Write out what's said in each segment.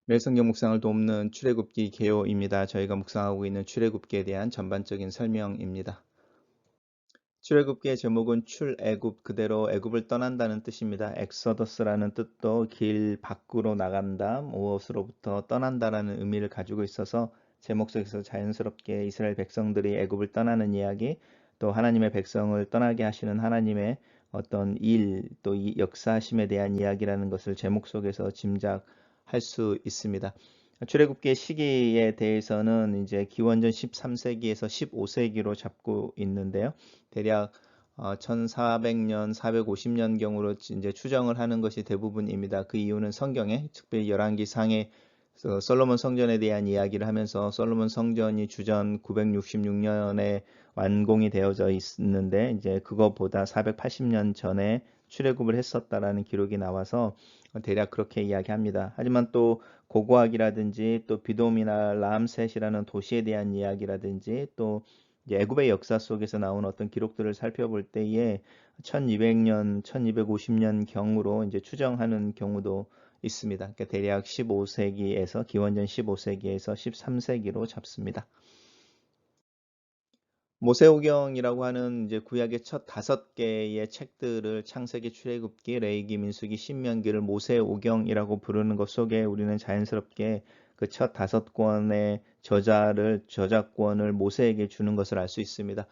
매일 성경 묵상을 돕는 출애굽기 개요입니다. 저희가 묵상하고 있는 출애굽기에 대한 전반적인 설명입니다. 출애굽기의 제목은 출애굽, 그대로 애굽을 떠난다는 뜻입니다. 엑서더스라는 뜻도 길 밖으로 나간다, 무엇으로부터 떠난다라는 의미를 가지고 있어서 제목 속에서 자연스럽게 이스라엘 백성들이 애굽을 떠나는 이야기, 또 하나님의 백성을 떠나게 하시는 하나님의 어떤 일, 또 이 역사심에 대한 이야기라는 것을 제목 속에서 짐작할 수 있습니다. 출애굽기의 시기에 대해서는 이제 기원전 13세기에서 15세기로 잡고 있는데요. 대략 1400년, 450년 경으로 이제 추정을 하는 것이 대부분입니다. 그 이유는 성경에 특별히 열왕기상에 솔로몬 성전에 대한 이야기를 하면서 솔로몬 성전이 주전 966년에 완공이 되어져 있는데 이제 그거보다 480년 전에 출애굽을 했었다라는 기록이 나와서 대략 그렇게 이야기합니다. 하지만 또 고고학이라든지 또 비돔이나 라암셋이라는 도시에 대한 이야기라든지 또 애굽의 역사 속에서 나온 어떤 기록들을 살펴볼 때에 1200년, 1250년 경으로 이제 추정하는 경우도 있습니다. 그러니까 대략 15세기에서 기원전 15세기에서 13세기로 잡습니다. 모세오경이라고 하는 이제 구약의 첫 5개의 책들을 창세기, 출애굽기, 레위기, 민수기, 신명기를 모세오경이라고 부르는 것 속에 우리는 자연스럽게 그 첫 5권의 저작권을 모세에게 주는 것을 알 수 있습니다.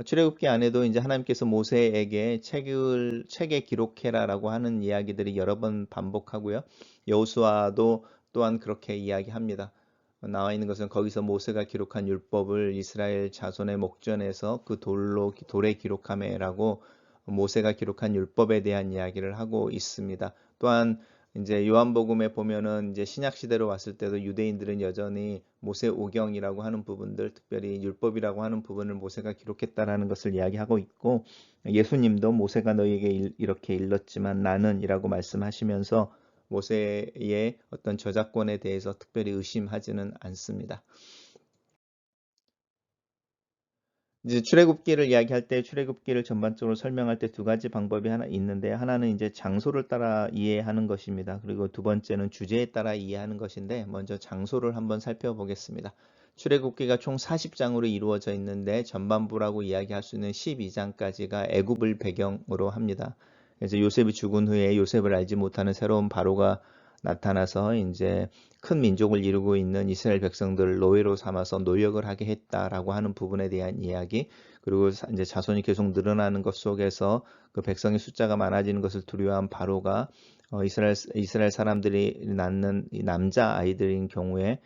출애굽기 안에도 이제 하나님께서 모세에게 책에 기록해라라고 하는 이야기들이 여러 번 반복하고요. 여호수아도 또한 그렇게 이야기합니다. 나와 있는 것은 거기서 모세가 기록한 율법을 이스라엘 자손의 목전에서 그 돌에 기록하매라고 모세가 기록한 율법에 대한 이야기를 하고 있습니다. 또한 이제 요한복음에 보면은 이제 신약 시대로 왔을 때도 유대인들은 여전히 모세 오경이라고 하는 부분들, 특별히 율법이라고 하는 부분을 모세가 기록했다라는 것을 이야기하고 있고, 예수님도 모세가 너희에게 이렇게 일렀지만 나는이라고 말씀하시면서 모세의 어떤 저작권에 대해서 특별히 의심하지는 않습니다. 이제 출애굽기를 이야기할 때 출애굽기를 전반적으로 설명할 때 두 가지 방법이 하나 있는데 하나는 이제 장소를 따라 이해하는 것입니다. 그리고 두 번째는 주제에 따라 이해하는 것인데 먼저 장소를 한번 살펴보겠습니다. 출애굽기가 총 40장으로 이루어져 있는데 전반부라고 이야기할 수 있는 12장까지가 애굽을 배경으로 합니다. 그래서 요셉이 죽은 후에 요셉을 알지 못하는 새로운 바로가 나타나서 이제 큰 민족을 이루고 있는 이스라엘 백성들을 노예로 삼아서 노역을 하게 했다라고 하는 부분에 대한 이야기, 그리고 이제 자손이 계속 늘어나는 것 속에서 그 백성의 숫자가 많아지는 것을 두려워한 바로가 이스라엘 사람들이 낳는 남자 아이들인 경우에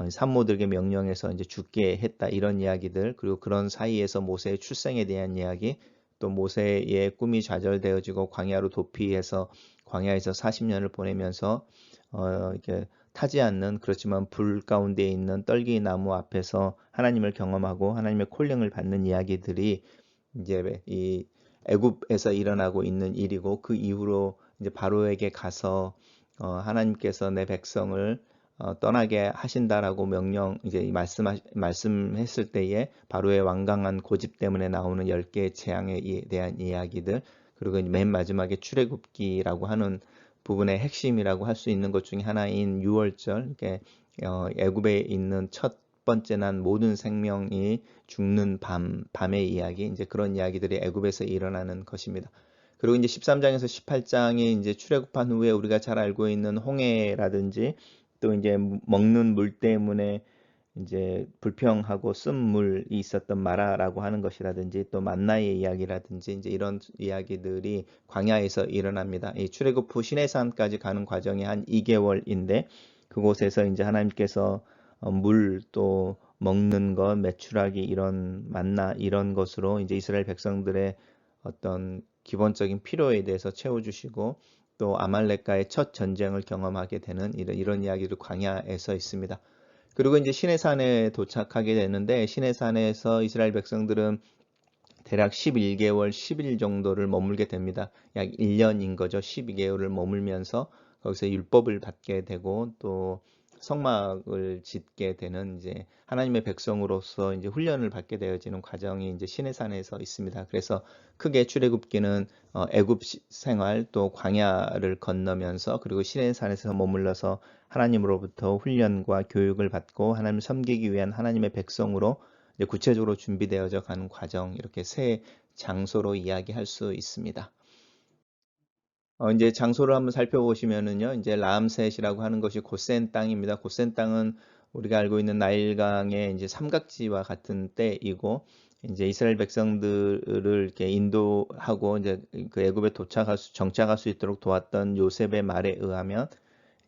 산모들에게 명령해서 이제 죽게 했다 이런 이야기들, 그리고 그런 사이에서 모세의 출생에 대한 이야기, 또 모세의 꿈이 좌절되어지고 광야로 도피해서 광야에서 40년을 보내면서 이렇게 타지 않는, 그렇지만 불 가운데 있는 떨기 나무 앞에서 하나님을 경험하고 하나님의 콜링을 받는 이야기들이 이제 이 애굽에서 일어나고 있는 일이고, 그 이후로 이제 바로에게 가서 하나님께서 내 백성을 떠나게 하신다라고 이제 말씀했을 때에 바로의 완강한 고집 때문에 나오는 10개의 재앙에 대한 이야기들, 그리고 맨 마지막에 출애굽기라고 하는 부분의 핵심이라고 할 수 있는 것 중에 하나인 유월절, 애굽에 있는 첫 번째 난 모든 생명이 죽는 밤의 이야기, 이제 그런 이야기들이 애굽에서 일어나는 것입니다. 그리고 이제 13장에서 18장이 이제 출애굽한 후에 우리가 잘 알고 있는 홍해라든지 또 이제 먹는 물 때문에 이제 불평하고 쓴 물이 있었던 마라라고 하는 것이라든지 또 만나의 이야기라든지 이제 이런 이야기들이 광야에서 일어납니다. 이 출애굽 후 시내산까지 가는 과정이 한 2개월인데 그곳에서 이제 하나님께서 물 또 먹는 것, 메추라기 이런 만나 이런 것으로 이제 이스라엘 백성들의 어떤 기본적인 필요에 대해서 채워주시고 또 아말렉과의 첫 전쟁을 경험하게 되는 이런 이야기를 광야에서 있습니다. 그리고 이제 시내산에 도착하게 되는데 시내산에서 이스라엘 백성들은 대략 11개월 10일 정도를 머물게 됩니다. 약 1년인 거죠. 12개월을 머물면서 거기서 율법을 받게 되고 또 성막을 짓게 되는 이제 하나님의 백성으로서 이제 훈련을 받게 되어지는 과정이 이제 시내산에서 있습니다. 그래서 크게 출애굽기는 애굽 생활 또 광야를 건너면서 그리고 시내산에서 머물러서 하나님으로부터 훈련과 교육을 받고 하나님을 섬기기 위한 하나님의 백성으로 이제 구체적으로 준비되어져 가는 과정 이렇게 세 장소로 이야기할 수 있습니다. 이제 장소를 한번 살펴보시면은요, 이제 라암셋이라고 하는 것이 고센 땅입니다. 고센 땅은 우리가 알고 있는 나일강의 이제 삼각지와 같은 때이고, 이제 이스라엘 백성들을 이렇게 인도하고 이제 그 애굽에 정착할 수 있도록 도왔던 요셉의 말에 의하면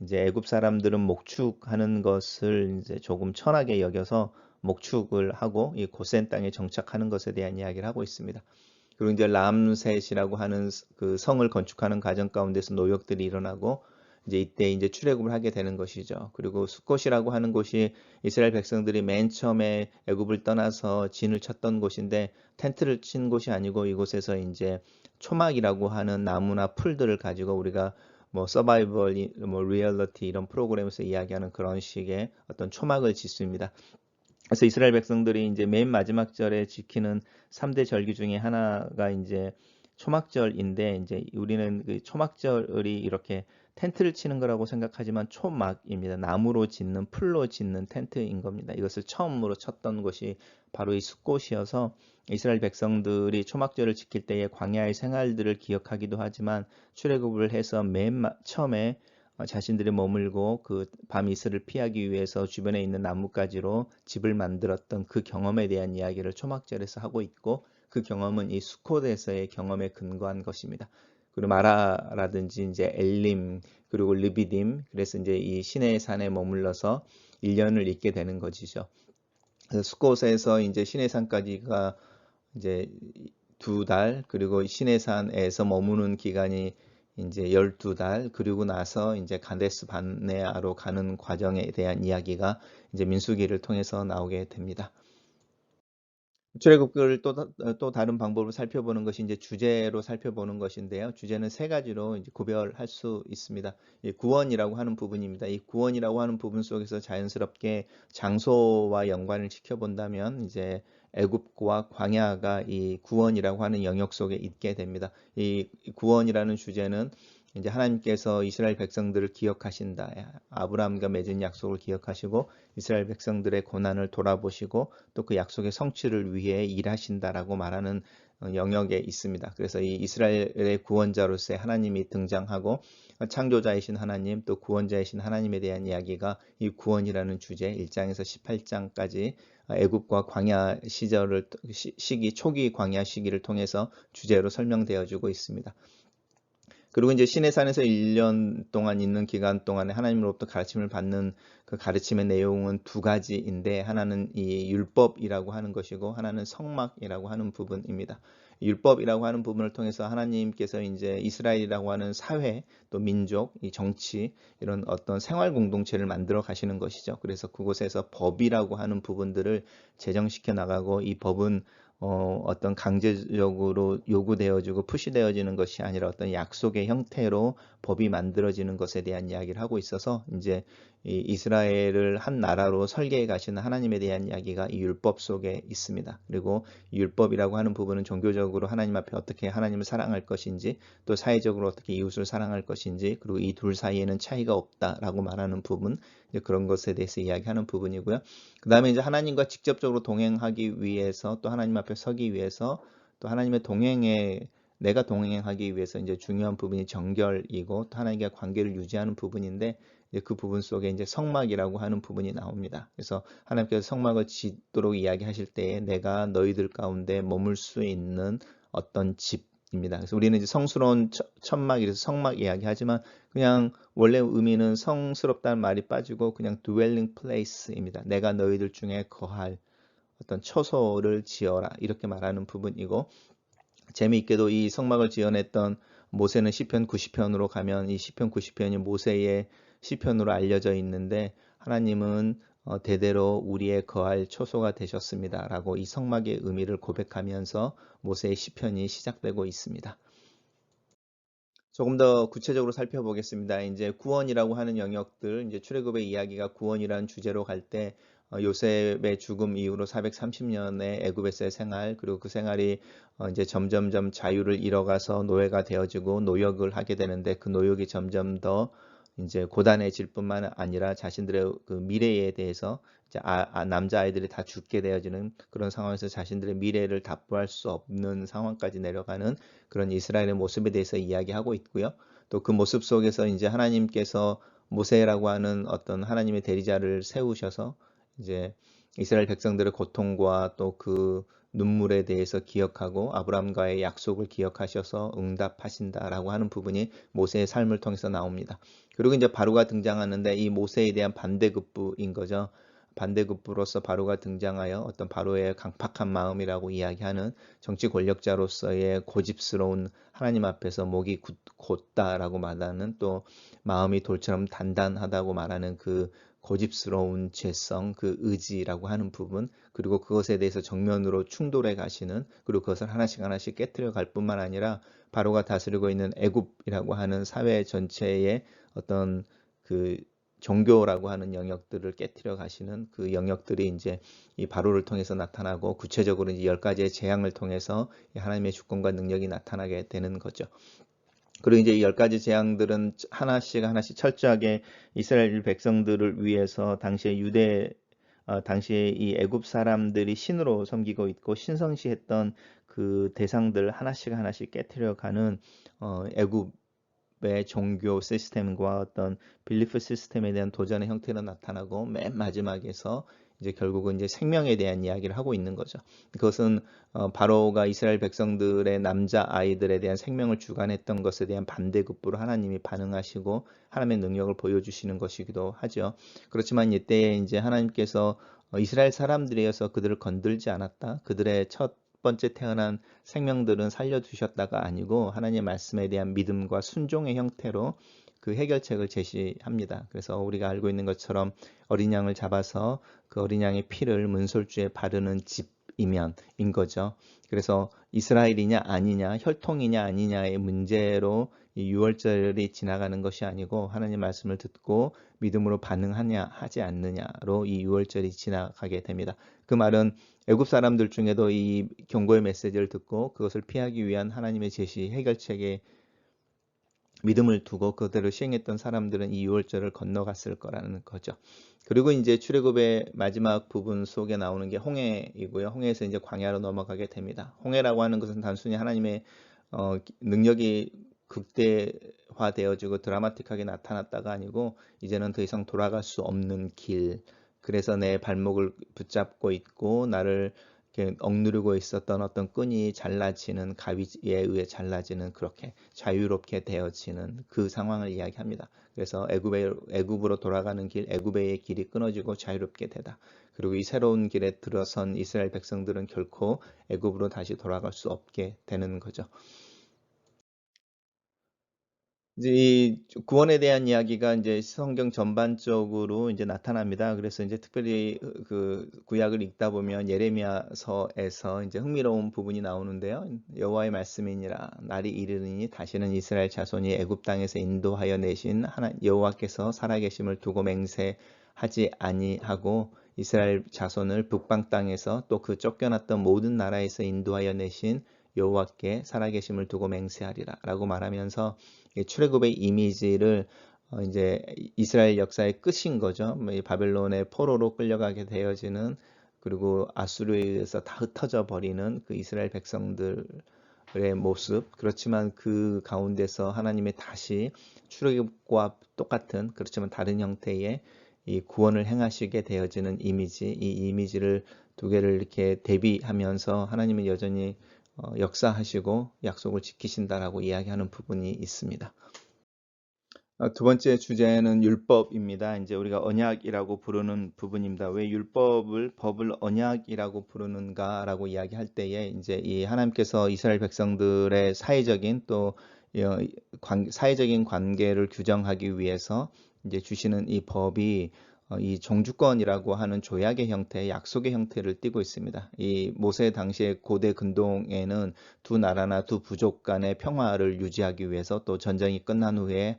이제 애굽 사람들은 목축하는 것을 이제 조금 천하게 여겨서 목축을 하고 이 고센 땅에 정착하는 것에 대한 이야기를 하고 있습니다. 그리고 이제 람셋이라고 하는 그 성을 건축하는 과정 가운데서 노역들이 일어나고 이제 이때 이제 출애굽을 하게 되는 것이죠. 그리고 숫곳이라고 하는 곳이 이스라엘 백성들이 맨 처음에 애굽을 떠나서 진을 쳤던 곳인데 텐트를 친 곳이 아니고 이곳에서 이제 초막이라고 하는 나무나 풀들을 가지고 우리가 뭐 서바이벌, 뭐 리얼리티 이런 프로그램에서 이야기하는 그런 식의 어떤 초막을 짓습니다. 그래서 이스라엘 백성들이 이제 맨 마지막 절에 지키는 3대 절기 중에 하나가 이제 초막절인데 이제 우리는 그 초막절이 이렇게 텐트를 치는 거라고 생각하지만 초막입니다. 나무로 짓는 풀로 짓는 텐트인 겁니다. 이것을 처음으로 쳤던 곳이 바로 이 숫곳이어서 이스라엘 백성들이 초막절을 지킬 때의 광야의 생활들을 기억하기도 하지만 출애굽을 해서 맨 처음에 자신들이 머물고 그 밤 이슬을 피하기 위해서 주변에 있는 나뭇가지로 집을 만들었던 그 경험에 대한 이야기를 초막절에서 하고 있고 그 경험은 이 수콧에서의 경험에 근거한 것입니다. 그리고 마라라든지 이제 엘림 그리고 르비딤 그래서 이제 이 시내 산에 머물러서 1년을 있게 되는 것이죠. 그래서 수콧에서 이제 시내산까지가 이제 2달 그리고 시내산에서 머무는 기간이 이제 12달 그리고 나서 이제 가데스 바네아로 가는 과정에 대한 이야기가 이제 민수기를 통해서 나오게 됩니다. 출애굽기를 또 다른 방법으로 살펴보는 것이 이제 주제로 살펴보는 것인데요. 주제는 세 가지로 이제 구별할 수 있습니다. 이 구원이라고 하는 부분입니다. 이 구원이라고 하는 부분 속에서 자연스럽게 장소와 연관을 지켜본다면 이제 애굽과 광야가 이 구원이라고 하는 영역 속에 있게 됩니다. 이 구원이라는 주제는 이제 하나님께서 이스라엘 백성들을 기억하신다. 아브라함과 맺은 약속을 기억하시고 이스라엘 백성들의 고난을 돌아보시고 또 그 약속의 성취를 위해 일하신다라고 말하는 영역에 있습니다. 그래서 이 이스라엘의 구원자로서의 하나님이 등장하고 창조자이신 하나님 또 구원자이신 하나님에 대한 이야기가 이 구원이라는 주제 1장에서 18장까지 애굽과 광야 시기 초기 광야 시기를 통해서 주제로 설명되어지고 있습니다. 그리고 이제 시내산에서 1년 동안 있는 기간 동안에 하나님으로부터 가르침을 받는 그 가르침의 내용은 두 가지인데 하나는 이 율법이라고 하는 것이고 하나는 성막이라고 하는 부분입니다. 율법이라고 하는 부분을 통해서 하나님께서 이제 이스라엘이라고 하는 사회 또 민족, 이 정치 이런 어떤 생활 공동체를 만들어 가시는 것이죠. 그래서 그곳에서 법이라고 하는 부분들을 제정시켜 나가고 이 법은 어떤 강제적으로 요구되어지고 푸시되어지는 것이 아니라 어떤 약속의 형태로 법이 만들어지는 것에 대한 이야기를 하고 있어서 이제 이 이스라엘을 한 나라로 설계해 가시는 하나님에 대한 이야기가 이 율법 속에 있습니다. 그리고 이 율법이라고 하는 부분은 종교적으로 하나님 앞에 어떻게 하나님을 사랑할 것인지 또 사회적으로 어떻게 이웃을 사랑할 것인지 그리고 이 둘 사이에는 차이가 없다라고 말하는 부분 이제 그런 것에 대해서 이야기하는 부분이고요. 그 다음에 이제 하나님과 직접적으로 동행하기 위해서 또 하나님 앞에 서기 위해서 또 하나님의 동행에 내가 동행하기 위해서 이제 중요한 부분이 정결이고 또 하나님과 관계를 유지하는 부분인데 이제 그 부분 속에 이제 성막이라고 하는 부분이 나옵니다. 그래서 하나님께서 성막을 짓도록 이야기하실 때에 내가 너희들 가운데 머물 수 있는 어떤 집입니다. 그래서 우리는 이제 성스러운 천막 이래서 성막 이야기하지만 그냥 원래 의미는 성스럽다는 말이 빠지고 그냥 dwelling place입니다. 내가 너희들 중에 거할 어떤 처소를 지어라 이렇게 말하는 부분이고 재미있게도 이 성막을 지어냈던 모세는 시편 90편으로 가면 이 시편 90편이 모세의 시편으로 알려져 있는데 하나님은 대대로 우리의 거할 초소가 되셨습니다. 라고 이 성막의 의미를 고백하면서 모세의 시편이 시작되고 있습니다. 조금 더 구체적으로 살펴보겠습니다. 이제 구원이라고 하는 영역들, 이제 출애굽의 이야기가 구원이라는 주제로 갈 때 요셉의 죽음 이후로 430년의 애굽에서의 생활, 그리고 그 생활이 이제 점점점 자유를 잃어가서 노예가 되어지고 노역을 하게 되는데 그 노역이 점점 더 이제 고단해질 뿐만 아니라 자신들의 그 미래에 대해서 이제 남자아이들이 다 죽게 되어지는 그런 상황에서 자신들의 미래를 답보할 수 없는 상황까지 내려가는 그런 이스라엘의 모습에 대해서 이야기하고 있고요. 또 그 모습 속에서 이제 하나님께서 모세라고 하는 어떤 하나님의 대리자를 세우셔서 이제 이스라엘 백성들의 고통과 또 그 눈물에 대해서 기억하고 아브라함과의 약속을 기억하셔서 응답하신다라고 하는 부분이 모세의 삶을 통해서 나옵니다. 그리고 이제 바로가 등장하는데 이 모세에 대한 반대급부인 거죠. 반대급부로서 바로가 등장하여 어떤 바로의 강팍한 마음이라고 이야기하는 정치 권력자로서의 고집스러운 하나님 앞에서 목이 곧다라고 말하는 또 마음이 돌처럼 단단하다고 말하는 그 고집스러운 죄성, 그 의지라고 하는 부분, 그리고 그것에 대해서 정면으로 충돌해 가시는, 그리고 그것을 하나씩 하나씩 깨뜨려 갈 뿐만 아니라 바로가 다스리고 있는 애굽이라고 하는 사회 전체의 어떤 그 종교라고 하는 영역들을 깨뜨려 가시는 그 영역들이 이제 이 바로를 통해서 나타나고 구체적으로 이제 10가지의 재앙을 통해서 하나님의 주권과 능력이 나타나게 되는 거죠. 그리고 이제 이 10가지 재앙들은 하나씩 하나씩 철저하게 이스라엘 백성들을 위해서 당시에 이 애굽 사람들이 신으로 섬기고 있고 신성시했던 그 대상들 하나씩 하나씩 깨뜨려 가는 애굽의 종교 시스템과 어떤 빌리프 시스템에 대한 도전의 형태로 나타나고 맨 마지막에서 이제 결국은 이제 생명에 대한 이야기를 하고 있는 거죠. 그것은 바로가 이스라엘 백성들의 남자 아이들에 대한 생명을 주관했던 것에 대한 반대급부로 하나님이 반응하시고 하나님의 능력을 보여주시는 것이기도 하죠. 그렇지만 이때에 이제 하나님께서 이스라엘 사람들이어서 그들을 건들지 않았다. 그들의 첫 번째 태어난 생명들은 살려두셨다가 아니고 하나님의 말씀에 대한 믿음과 순종의 형태로 그 해결책을 제시합니다. 그래서 우리가 알고 있는 것처럼 어린 양을 잡아서 그 어린 양의 피를 문설주에 바르는 집이면인 거죠. 그래서 이스라엘이냐 아니냐, 혈통이냐 아니냐의 문제로 이 유월절이 지나가는 것이 아니고 하나님 말씀을 듣고 믿음으로 반응하냐 하지 않느냐로 이 유월절이 지나가게 됩니다. 그 말은 애굽 사람들 중에도 이 경고의 메시지를 듣고 그것을 피하기 위한 하나님의 제시 해결책에 믿음을 두고 그대로 시행했던 사람들은 이 유월절을 건너갔을 거라는 거죠. 그리고 이제 출애굽의 마지막 부분 속에 나오는 게 홍해이고요. 홍해에서 이제 광야로 넘어가게 됩니다. 홍해라고 하는 것은 단순히 하나님의 능력이 극대화되어지고 드라마틱하게 나타났다가 아니고 이제는 더 이상 돌아갈 수 없는 길. 그래서 내 발목을 붙잡고 있고 나를 이렇게 억누르고 있었던 어떤 끈이 잘라지는 가위에 의해 잘라지는 그렇게 자유롭게 되어지는 그 상황을 이야기합니다. 그래서 애굽으로 돌아가는 길, 애굽의 길이 끊어지고 자유롭게 되다. 그리고 이 새로운 길에 들어선 이스라엘 백성들은 결코 애굽으로 다시 돌아갈 수 없게 되는 거죠. 이제 이 구원에 대한 이야기가 이제 성경 전반적으로 이제 나타납니다. 그래서 이제 특별히 그 구약을 읽다 보면 예레미야서에서 이제 흥미로운 부분이 나오는데요. 여호와의 말씀이니라 날이 이르니 다시는 이스라엘 자손이 애굽 땅에서 인도하여 내신 여호와께서 살아계심을 두고 맹세하지 아니하고 이스라엘 자손을 북방 땅에서 또 그 쫓겨났던 모든 나라에서 인도하여 내신 여호와께 살아계심을 두고 맹세하리라라고 말하면서 출애굽의 이미지를 이제 이스라엘 역사의 끝인 거죠. 바벨론의 포로로 끌려가게 되어지는 그리고 아수르에 의해서 다 흩어져 버리는 그 이스라엘 백성들의 모습. 그렇지만 그 가운데서 하나님의 다시 출애굽과 똑같은 그렇지만 다른 형태의 이 구원을 행하시게 되어지는 이미지, 이 이미지를 두 개를 이렇게 대비하면서 하나님은 여전히 역사하시고 약속을 지키신다라고 이야기하는 부분이 있습니다. 두 번째 주제는 율법입니다. 이제 우리가 언약이라고 부르는 부분입니다. 왜 법을 언약이라고 부르는가라고 이야기할 때에 이제 이 하나님께서 이스라엘 백성들의 사회적인 또 사회적인 관계를 규정하기 위해서 이제 주시는 이 법이 이 종주권이라고 하는 조약의 형태, 약속의 형태를 띠고 있습니다. 이 모세 당시의 고대 근동에는 두 나라나 두 부족 간의 평화를 유지하기 위해서 또 전쟁이 끝난 후에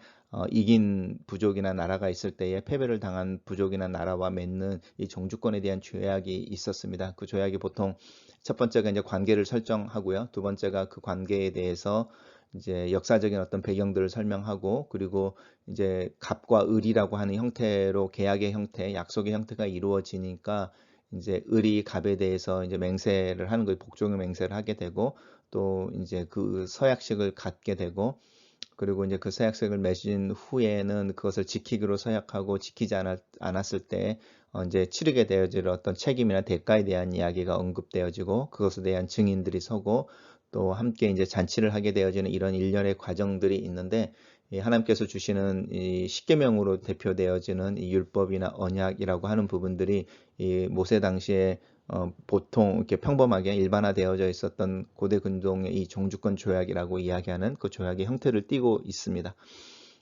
이긴 부족이나 나라가 있을 때에 패배를 당한 부족이나 나라와 맺는 이 종주권에 대한 조약이 있었습니다. 그 조약이 보통 첫 번째가 이제 관계를 설정하고요. 두 번째가 그 관계에 대해서 이제 역사적인 어떤 배경들을 설명하고, 그리고 이제 갑과 을이라고 하는 형태로 계약의 형태, 약속의 형태가 이루어지니까 이제 을이 갑에 대해서 이제 맹세를 하는 거예요. 복종의 맹세를 하게 되고, 또 이제 그 서약식을 갖게 되고, 그리고 이제 그 서약식을 맺은 후에는 그것을 지키기로 서약하고, 지키지 않았을 때 이제 치르게 되어질 어떤 책임이나 대가에 대한 이야기가 언급되어지고, 그것에 대한 증인들이 서고, 또 함께 이제 잔치를 하게 되어지는 이런 일련의 과정들이 있는데, 이 하나님께서 주시는 이 십계명으로 대표되어지는 이 율법이나 언약이라고 하는 부분들이 이 모세 당시에 보통 이렇게 평범하게 일반화되어져 있었던 고대 근동의 이 종주권 조약이라고 이야기하는 그 조약의 형태를 띠고 있습니다.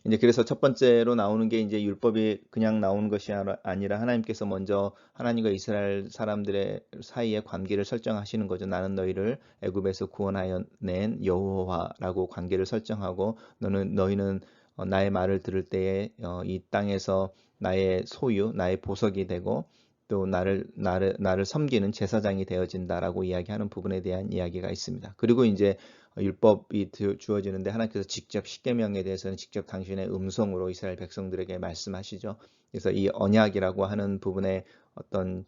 이제 그래서 첫 번째로 나오는 게 이제 율법이 그냥 나오는 것이 아니라 하나님께서 먼저 하나님과 이스라엘 사람들의 사이에 관계를 설정하시는 거죠. 나는 너희를 애굽에서 구원하여 낸 여호와라고 관계를 설정하고, 너희는 나의 말을 들을 때에 이 땅에서 나의 소유, 나의 보석이 되고, 또 나를 섬기는 제사장이 되어진다라고 이야기하는 부분에 대한 이야기가 있습니다. 그리고 이제 율법이 주어지는데 하나님께서 직접 십계명에 대해서는 직접 당신의 음성으로 이스라엘 백성들에게 말씀하시죠. 그래서 이 언약이라고 하는 부분에 어떤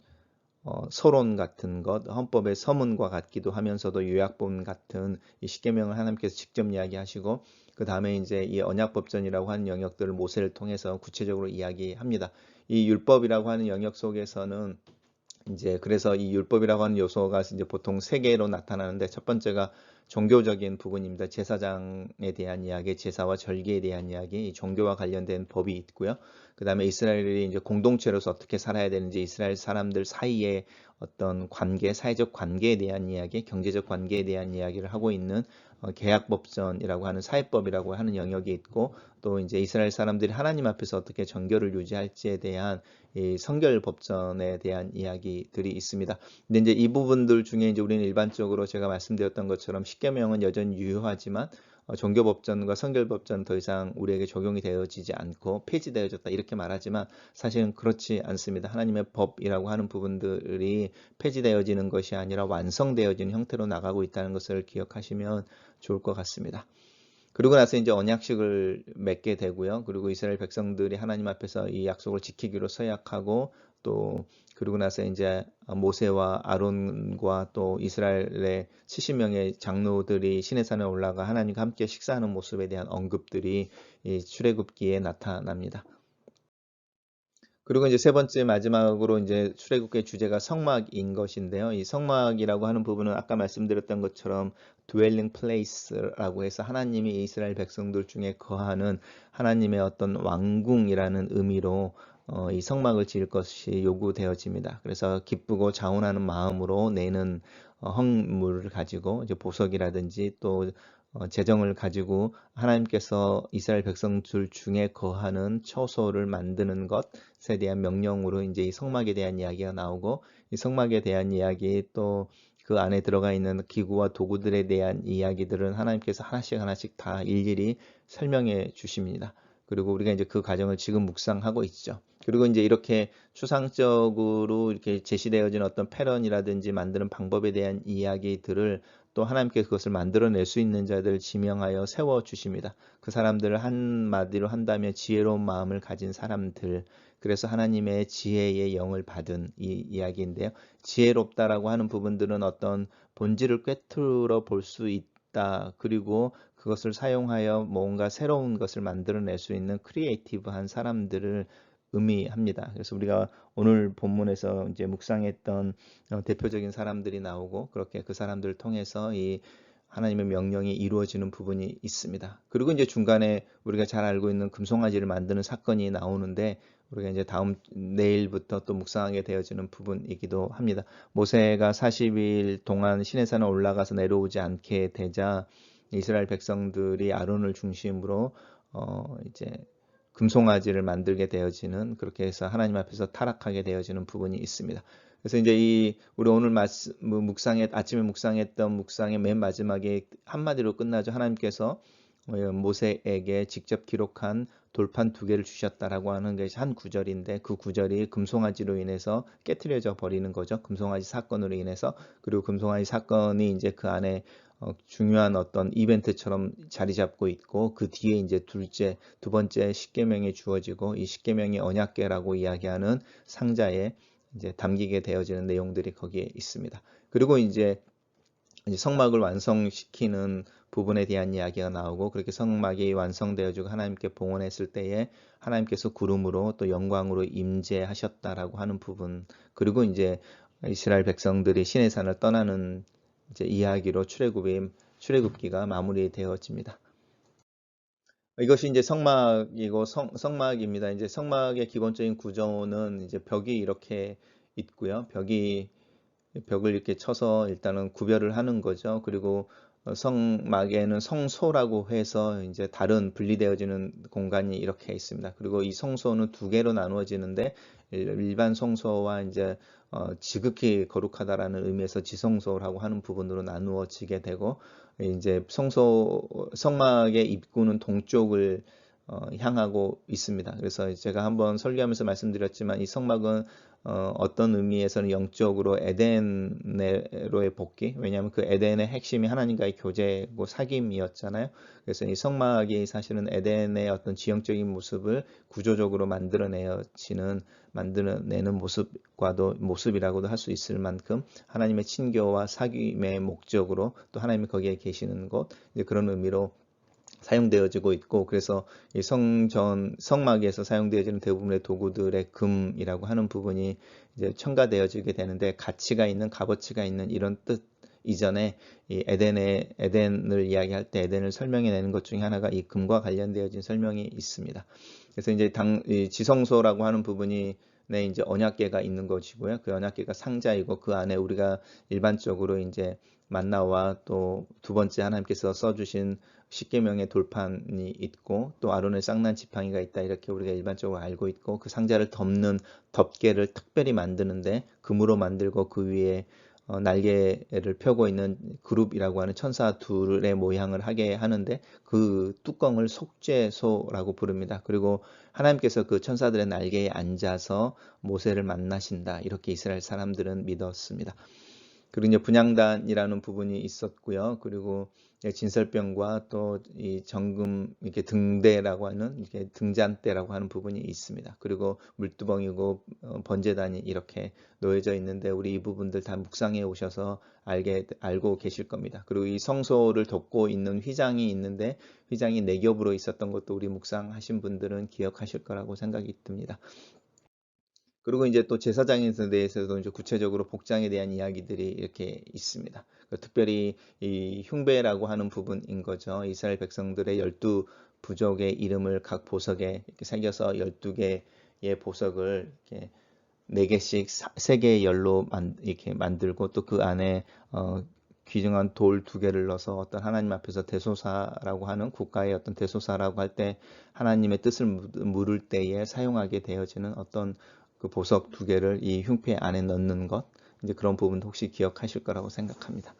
서론 같은 것, 헌법의 서문과 같기도 하면서도 요약본 같은 이 십계명을 하나님께서 직접 이야기하시고, 그 다음에 이제 이 언약법전이라고 하는 영역들을 모세를 통해서 구체적으로 이야기합니다. 이 율법이라고 하는 영역 속에서는 이제 그래서 이 율법이라고 하는 요소가 이제 보통 세 개로 나타나는데, 첫 번째가 종교적인 부분입니다. 제사장에 대한 이야기, 제사와 절기에 대한 이야기, 이 종교와 관련된 법이 있고요. 그 다음에 이스라엘이 이제 공동체로서 어떻게 살아야 되는지, 이스라엘 사람들 사이의 어떤 관계, 사회적 관계에 대한 이야기, 경제적 관계에 대한 이야기를 하고 있는 계약법전이라고 하는 사회법이라고 하는 영역이 있고, 또 이제 이스라엘 사람들이 하나님 앞에서 어떻게 정결을 유지할지에 대한 이 성결 법전에 대한 이야기들이 있습니다. 근데 이제 이 부분들 중에 이제 우리는 일반적으로 제가 말씀드렸던 것처럼 십계명은 여전히 유효하지만 종교법전과 성결법전 더 이상 우리에게 적용이 되어지지 않고 폐지되어졌다 이렇게 말하지만, 사실은 그렇지 않습니다. 하나님의 법이라고 하는 부분들이 폐지되어지는 것이 아니라 완성되어지는 형태로 나가고 있다는 것을 기억하시면 좋을 것 같습니다. 그리고 나서 이제 언약식을 맺게 되고요. 그리고 이스라엘 백성들이 하나님 앞에서 이 약속을 지키기로 서약하고, 또 그리고 나서 이제 모세와 아론과 또 이스라엘의 70명의 장로들이 시내산에 올라가 하나님과 함께 식사하는 모습에 대한 언급들이 이 출애굽기에 나타납니다. 그리고 이제 세 번째 마지막으로 이제 출애굽기의 주제가 성막인 것인데요. 이 성막이라고 하는 부분은 아까 말씀드렸던 것처럼 dwelling place라고 해서 하나님이 이스라엘 백성들 중에 거하는 하나님의 어떤 왕궁이라는 의미로 이 성막을 지을 것이 요구되어집니다. 그래서 기쁘고 자원하는 마음으로 내는 헌물을 가지고 이제 보석이라든지 또 재정을 가지고 하나님께서 이스라엘 백성들 중에 거하는 처소를 만드는 것에 대한 명령으로 이제 이 성막에 대한 이야기가 나오고, 이 성막에 대한 이야기 또 그 안에 들어가 있는 기구와 도구들에 대한 이야기들은 하나님께서 하나씩 하나씩 다 일일이 설명해 주십니다. 그리고 우리가 이제 그 과정을 지금 묵상하고 있죠. 그리고 이제 이렇게 추상적으로 이렇게 제시되어진 어떤 패런이라든지 만드는 방법에 대한 이야기들을 또 하나님께 그것을 만들어낼 수 있는 자들 지명하여 세워주십니다. 그 사람들을 한마디로 한다면 지혜로운 마음을 가진 사람들, 그래서 하나님의 지혜의 영을 받은 이 이야기인데요. 지혜롭다라고 하는 부분들은 어떤 본질을 꿰뚫어 볼 수 있다. 그리고 그것을 사용하여 뭔가 새로운 것을 만들어낼 수 있는 크리에이티브한 사람들을 의미합니다. 그래서 우리가 오늘 본문에서 이제 묵상했던 대표적인 사람들이 나오고, 그렇게 그 사람들을 통해서 이 하나님의 명령이 이루어지는 부분이 있습니다. 그리고 이제 중간에 우리가 잘 알고 있는 금송아지를 만드는 사건이 나오는데, 우리가 이제 내일부터 또 묵상하게 되어지는 부분이기도 합니다. 모세가 40일 동안 시내산에 올라가서 내려오지 않게 되자 이스라엘 백성들이 아론을 중심으로 이제 금송아지를 만들게 되어지는, 그렇게 해서 하나님 앞에서 타락하게 되어지는 부분이 있습니다. 그래서 이제 이 우리 오늘 아침에 묵상했던 묵상의 맨 마지막에 한마디로 끝나죠. 하나님께서 모세에게 직접 기록한 돌판 2개를 주셨다라고 하는 것이 한 구절인데, 그 구절이 금송아지로 인해서 깨트려져 버리는 거죠. 금송아지 사건으로 인해서. 그리고 금송아지 사건이 이제 그 안에 중요한 어떤 이벤트처럼 자리 잡고 있고, 그 뒤에 이제 두 번째 십계명이 주어지고, 이 십계명이 언약궤라고 이야기하는 상자에 이제 담기게 되어지는 내용들이 거기에 있습니다. 그리고 이제 성막을 완성시키는 부분에 대한 이야기가 나오고, 그렇게 성막이 완성되어지고 하나님께 봉헌했을 때에 하나님께서 구름으로 또 영광으로 임재하셨다라고 하는 부분, 그리고 이제 이스라엘 백성들이 시내산을 떠나는 이제 이야기로 출애굽기가 마무리되어집니다. 이것이 이제 성막이고 성막입니다. 이제 성막의 기본적인 구조는 이제 벽이 이렇게 있고요. 벽을 이렇게 쳐서 일단은 구별을 하는 거죠. 그리고 성막에는 성소라고 해서 이제 다른 분리되어지는 공간이 이렇게 있습니다. 그리고 이 성소는 2개로 나누어지는데, 일반 성소와 이제 지극히 거룩하다라는 의미에서 지성소라고 하는 부분으로 나누어지게 되고, 이제 성막의 입구는 동쪽을 향하고 있습니다. 그래서 제가 한번 설교하면서 말씀드렸지만, 이 성막은 어떤 의미에서는 영적으로 에덴으로의 복귀, 왜냐하면 그 에덴의 핵심이 하나님과의 교제고 사귐이었잖아요. 그래서 이 성막이 사실은 에덴의 어떤 지형적인 모습을 구조적으로 만들어내는 모습이라고도 할 수 있을 만큼, 하나님의 친교와 사귐의 목적으로 또 하나님이 거기에 계시는 것, 이제 그런 의미로 사용되어지고 있고, 그래서 이 성막에서 사용되어지는 대부분의 도구들의 금이라고 하는 부분이 이제 첨가되어지게 되는데, 값어치가 있는 이런 뜻 이전에 이 에덴을 이야기할 때 에덴을 설명해내는 것 중에 하나가 이 금과 관련되어진 설명이 있습니다. 그래서 이제 이 지성소라고 하는 부분이 이제 언약궤가 있는 것이고요. 그 언약궤가 상자이고, 그 안에 우리가 일반적으로 이제 만나와 또 두 번째 하나님께서 써주신 십계명의 돌판이 있고, 또 아론의 쌍난 지팡이가 있다, 이렇게 우리가 일반적으로 알고 있고, 그 상자를 덮는 덮개를 특별히 만드는데 금으로 만들고, 그 위에 날개를 펴고 있는 그룹이라고 하는 천사 둘의 모양을 하게 하는데, 그 뚜껑을 속죄소라고 부릅니다. 그리고 하나님께서 그 천사들의 날개에 앉아서 모세를 만나신다, 이렇게 이스라엘 사람들은 믿었습니다. 그리고 이제 분향단이라는 부분이 있었고요. 그리고 진설병과 또 이 정금, 이렇게 등대라고 하는, 이렇게 등잔대라고 하는 부분이 있습니다. 그리고 물두멍이고 번제단이 이렇게 놓여져 있는데, 우리 이 부분들 다 묵상해 오셔서 알고 계실 겁니다. 그리고 이 성소를 덮고 있는 휘장이 있는데, 휘장이 4겹으로 있었던 것도 우리 묵상하신 분들은 기억하실 거라고 생각이 듭니다. 그리고 이제 또 제사장에 대해서도 이제 구체적으로 복장에 대한 이야기들이 이렇게 있습니다. 특별히 이 흉배라고 하는 부분인 거죠. 이스라엘 백성들의 12부족의 이름을 각 보석에 이렇게 새겨서 12개의 보석을 이렇게 4개씩 3개의 열로 이렇게 만들고, 또 그 안에 귀중한 돌 2개를 넣어서 어떤 하나님 앞에서 대소사라고 하는, 국가의 어떤 대소사라고 할 때 하나님의 뜻을 물을 때에 사용하게 되어지는 어떤 그 보석 2개를 이 흉패 안에 넣는 것, 이제 그런 부분도 혹시 기억하실 거라고 생각합니다.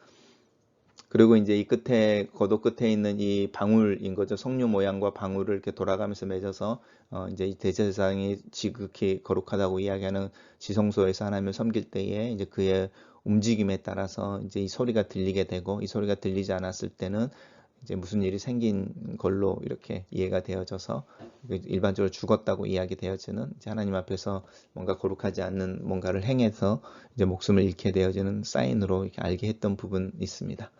그리고 이제 이 거도 끝에 있는 이 방울인 거죠. 석류 모양과 방울을 이렇게 돌아가면서 맺어서 이제 이 대제사장이 지극히 거룩하다고 이야기하는 지성소에서 하나님을 섬길 때에 이제 그의 움직임에 따라서 이제 이 소리가 들리게 되고, 이 소리가 들리지 않았을 때는 이제 무슨 일이 생긴 걸로 이렇게 이해가 되어져서 일반적으로 죽었다고 이야기되어지는, 이제 하나님 앞에서 뭔가 거룩하지 않는 뭔가를 행해서 이제 목숨을 잃게 되어지는 사인으로 이렇게 알게 했던 부분이 있습니다.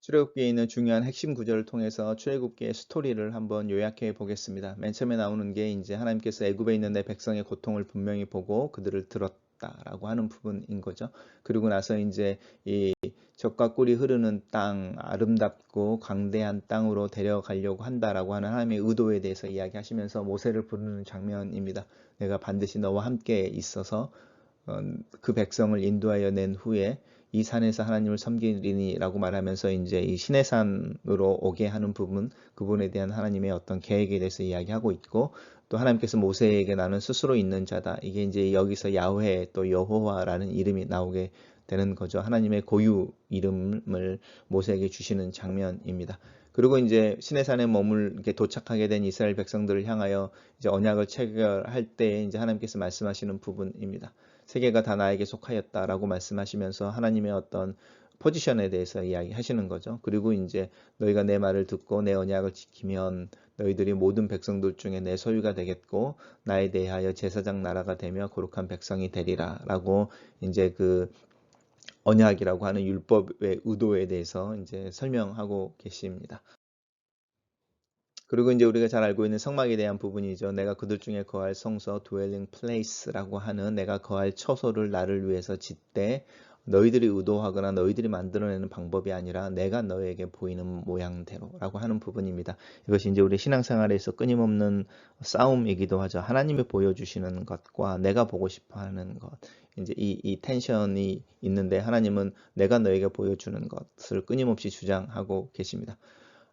출애굽기에 있는 중요한 핵심 구절을 통해서 출애굽기의 스토리를 한번 요약해 보겠습니다. 맨 처음에 나오는 게 이제 하나님께서 애굽에 있는 내 백성의 고통을 분명히 보고 그들을 들었다라고 하는 부분인 거죠. 그리고 나서 이제 이 젖과 꿀이 흐르는 땅, 아름답고 광대한 땅으로 데려가려고 한다라고 하는 하나님의 의도에 대해서 이야기하시면서 모세를 부르는 장면입니다. 내가 반드시 너와 함께 있어서 그 백성을 인도하여 낸 후에 이 산에서 하나님을 섬기리니라고 말하면서 이제 이 시내산으로 오게 하는 부분, 그분에 대한 하나님의 어떤 계획에 대해서 이야기하고 있고, 또 하나님께서 모세에게 나는 스스로 있는 자다. 이게 이제 여기서 야훼 또 여호와라는 이름이 나오게 되는 거죠. 하나님의 고유 이름을 모세에게 주시는 장면입니다. 그리고 이제 시내산에 이렇게 도착하게 된 이스라엘 백성들을 향하여 이제 언약을 체결할 때 이제 하나님께서 말씀하시는 부분입니다. 세계가 다 나에게 속하였다라고 말씀하시면서 하나님의 어떤 포지션에 대해서 이야기하시는 거죠. 그리고 이제 너희가 내 말을 듣고 내 언약을 지키면 너희들이 모든 백성들 중에 내 소유가 되겠고 나에 대하여 제사장 나라가 되며 거룩한 백성이 되리라라고 이제 그 언약이라고 하는 율법의 의도에 대해서 이제 설명하고 계십니다. 그리고 이제 우리가 잘 알고 있는 성막에 대한 부분이죠. 내가 그들 중에 거할 성소 dwelling place라고 하는 내가 거할 처소를 나를 위해서 짓되 너희들이 의도하거나 너희들이 만들어내는 방법이 아니라 내가 너에게 보이는 모양대로라고 하는 부분입니다. 이것이 이제 우리 신앙생활에서 끊임없는 싸움이기도 하죠. 하나님이 보여주시는 것과 내가 보고 싶어하는 것. 이제 이 텐션이 있는데 하나님은 내가 너에게 보여주는 것을 끊임없이 주장하고 계십니다.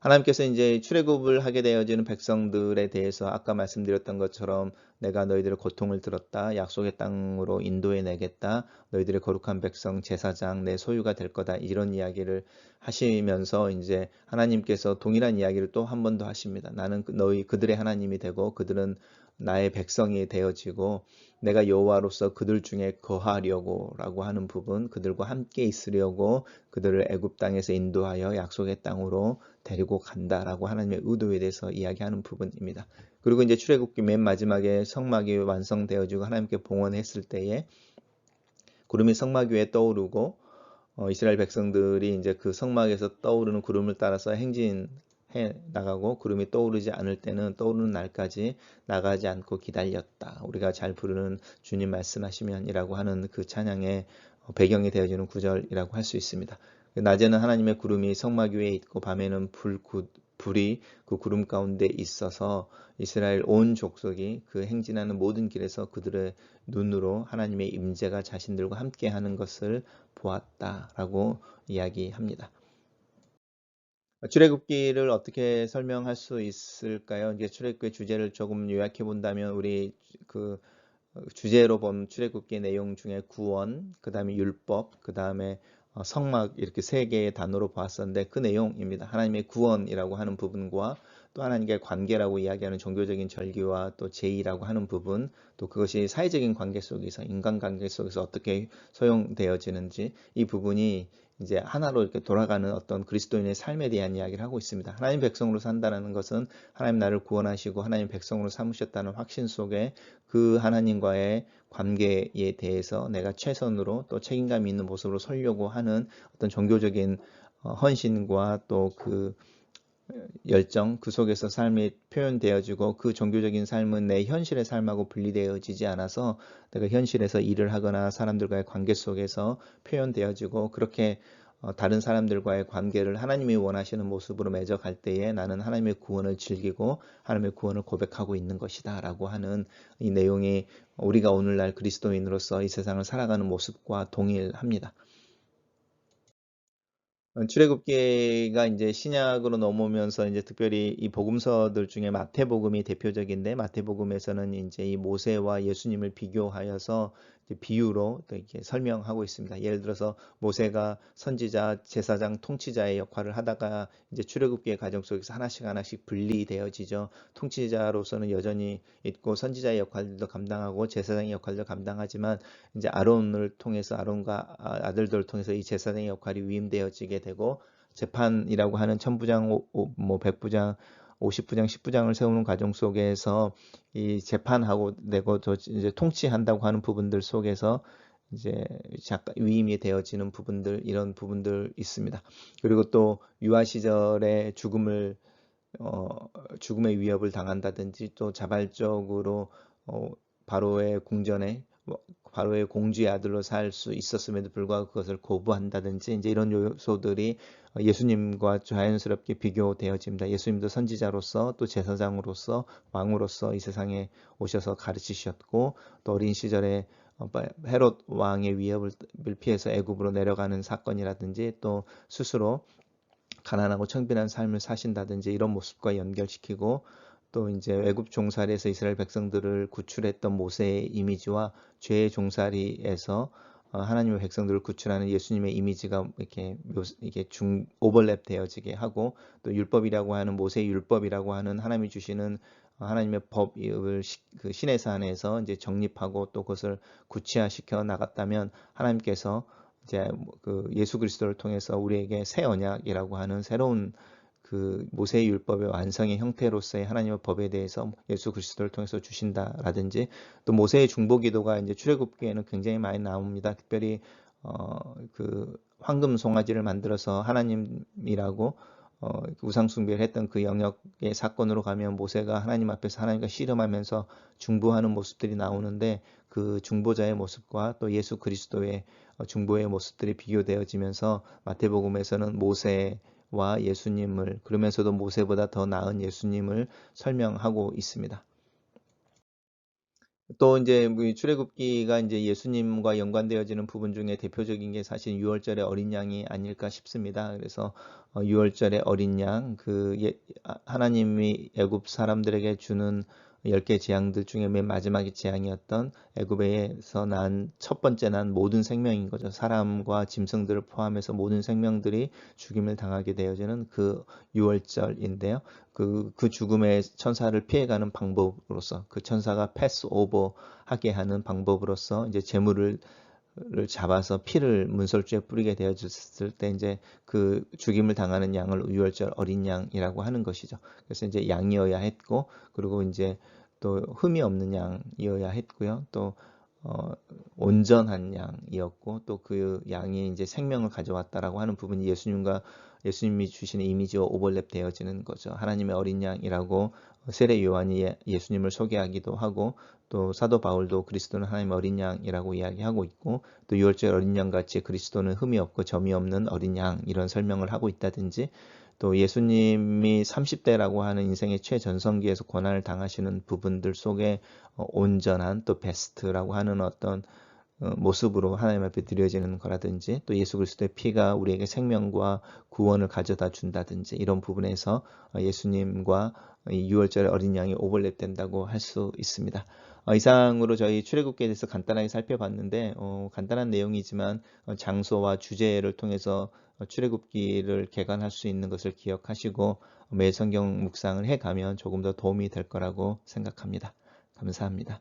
하나님께서 이제 출애굽을 하게 되어지는 백성들에 대해서 아까 말씀드렸던 것처럼 내가 너희들의 고통을 들었다. 약속의 땅으로 인도해 내겠다. 너희들의 거룩한 백성 제사장 내 소유가 될 거다. 이런 이야기를 하시면서 이제 하나님께서 동일한 이야기를 또 한 번 더 하십니다. 나는 너희 그들의 하나님이 되고 그들은 나의 백성이 되어지고 내가 여호와로서 그들 중에 거하려고라고 하는 부분, 그들과 함께 있으려고 그들을 애굽 땅에서 인도하여 약속의 땅으로 데리고 간다라고 하나님의 의도에 대해서 이야기하는 부분입니다. 그리고 이제 출애굽기 맨 마지막에 성막이 완성되어지고 하나님께 봉헌했을 때에 구름이 성막 위에 떠오르고 이스라엘 백성들이 이제 그 성막에서 떠오르는 구름을 따라서 행진해 나가고 구름이 떠오르지 않을 때는 떠오르는 날까지 나가지 않고 기다렸다. 우리가 잘 부르는 주님 말씀하시면이라고 하는 그 찬양의 배경이 되어지는 구절이라고 할 수 있습니다. 낮에는 하나님의 구름이 성막 위에 있고 밤에는 불이 그 구름 가운데 있어서 이스라엘 온 족속이 그 행진하는 모든 길에서 그들의 눈으로 하나님의 임재가 자신들과 함께 하는 것을 보았다라고 이야기합니다. 출애굽기를 어떻게 설명할 수 있을까요? 이제 출애굽기의 주제를 조금 요약해 본다면 우리 그 주제로 본 출애굽기의 내용 중에 구원, 그 다음에 율법, 그 다음에 성막 이렇게 세 개의 단어로 보았었는데 그 내용입니다. 하나님의 구원이라고 하는 부분과 또 하나님과의 관계라고 이야기하는 종교적인 절기와 또 제의라고 하는 부분, 또 그것이 사회적인 관계 속에서 인간관계 속에서 어떻게 소용되어지는지 이 부분이 이제 하나로 이렇게 돌아가는 어떤 그리스도인의 삶에 대한 이야기를 하고 있습니다. 하나님 백성으로 산다는 것은 하나님 나를 구원하시고 하나님 백성으로 삼으셨다는 확신 속에 그 하나님과의 관계에 대해서 내가 최선으로 또 책임감 있는 모습으로 살려고 하는 어떤 종교적인 헌신과 또 그 열정, 그 속에서 삶이 표현되어지고 그 종교적인 삶은 내 현실의 삶하고 분리되어지지 않아서 내가 현실에서 일을 하거나 사람들과의 관계 속에서 표현되어지고 그렇게 다른 사람들과의 관계를 하나님이 원하시는 모습으로 맺어갈 때에 나는 하나님의 구원을 즐기고 하나님의 구원을 고백하고 있는 것이다 라고 하는 이 내용이 우리가 오늘날 그리스도인으로서 이 세상을 살아가는 모습과 동일합니다. 출애굽기가 이제 신약으로 넘어오면서 이제 특별히 이 복음서들 중에 마태복음이 대표적인데 마태복음에서는 이제 이 모세와 예수님을 비교하여서 비유로 또 이렇게 설명하고 있습니다. 예를 들어서 모세가 선지자, 제사장, 통치자의 역할을 하다가 이제 출애굽기의 과정 속에서 하나씩 분리되어지죠. 통치자로서는 여전히 있고 선지자의 역할도 감당하고 제사장의 역할도 감당하지만 이제 아론을 통해서 아론과 아들들을 통해서 이 제사장의 역할이 위임되어지게 되고 재판이라고 하는 천부장, 뭐 백부장, 50부장, 10부장을 세우는 과정 속에서 이 재판하고 내고 이제 통치한다고 하는 부분들 속에서 이제 위임이 되어지는 부분들 이런 부분들 있습니다. 그리고 또 유아 시절에 죽음의 위협을 당한다든지 또 자발적으로 바로의 궁전에 바로의 공주의 아들로 살 수 있었음에도 불구하고 그것을 거부한다든지 이제 이런 요소들이 예수님과 자연스럽게 비교되어집니다. 예수님도 선지자로서 또 제사장으로서 왕으로서 이 세상에 오셔서 가르치셨고 또 어린 시절에 헤롯 왕의 위협을 피해서 애굽으로 내려가는 사건이라든지 또 스스로 가난하고 청빈한 삶을 사신다든지 이런 모습과 연결시키고 또 이제 애굽 종살이에서 이스라엘 백성들을 구출했던 모세의 이미지와 죄의 종살이에서 하나님의 백성들을 구출하는 예수님의 이미지가 이게 오버랩 되어지게 하고 또 율법이라고 하는 모세의 율법이라고 하는 하나님이 주시는 하나님의 법을 그 시내 산에서 이제 정립하고 또 그것을 구체화시켜 나갔다면 하나님께서 이제 그 예수 그리스도를 통해서 우리에게 새 언약이라고 하는 새로운 그 모세의 율법의 완성의 형태로서의 하나님의 법에 대해서 예수 그리스도를 통해서 주신다라든지 또 모세의 중보기도가 이제 출애굽기에는 굉장히 많이 나옵니다. 특별히 그 황금 송아지를 만들어서 하나님이라고 우상 숭배를 했던 그 영역의 사건으로 가면 모세가 하나님 앞에서 하나님과 씨름하면서 중보하는 모습들이 나오는데 그 중보자의 모습과 또 예수 그리스도의 중보의 모습들이 비교되어지면서 마태복음에서는 모세와 예수님을 그러면서도 모세보다 더 나은 예수님을 설명하고 있습니다. 또 이제 출애굽기가 이제 예수님과 연관되어지는 부분 중에 대표적인 게 사실 유월절의 어린 양이 아닐까 싶습니다. 그래서 유월절의 어린 양, 하나님이 애굽 사람들에게 주는 10개 재앙들 중에 맨 마지막의 재앙이었던 애굽에서 난 첫 번째 난 모든 생명인 거죠. 사람과 짐승들을 포함해서 모든 생명들이 죽임을 당하게 되어지는 그 유월절인데요. 그 죽음의 천사를 피해가는 방법으로서 그 천사가 패스 오버 하게 하는 방법으로서 이제 제물을 잡아서 피를 문설주에 뿌리게 되어졌을 때 이제 그 죽임을 당하는 양을 유월절 어린 양이라고 하는 것이죠. 그래서 이제 양이어야 했고 그리고 이제 또 흠이 없는 양이어야 했고요. 또 온전한 양이었고 또 그 양이 이제 생명을 가져왔다라고 하는 부분이 예수님이 주시는 이미지와 오버랩 되어지는 거죠. 하나님의 어린 양이라고 세례 요한이 예수님을 소개하기도 하고 또 사도 바울도 그리스도는 하나님의 어린 양이라고 이야기하고 있고 또 유월절 어린 양 같이 그리스도는 흠이 없고 점이 없는 어린 양 이런 설명을 하고 있다든지 또 예수님이 30대라고 하는 인생의 최전성기에서 고난을 당하시는 부분들 속에 온전한 또 베스트라고 하는 어떤 모습으로 하나님 앞에 드려지는 거라든지 또 예수 그리스도의 피가 우리에게 생명과 구원을 가져다 준다든지 이런 부분에서 예수님과 유월절의 어린 양이 오버랩 된다고 할 수 있습니다. 이상으로 저희 출애굽기에 대해서 간단하게 살펴봤는데 간단한 내용이지만 장소와 주제를 통해서 출애굽기를 개관할 수 있는 것을 기억하시고 매 성경 묵상을 해가면 조금 더 도움이 될 거라고 생각합니다. 감사합니다.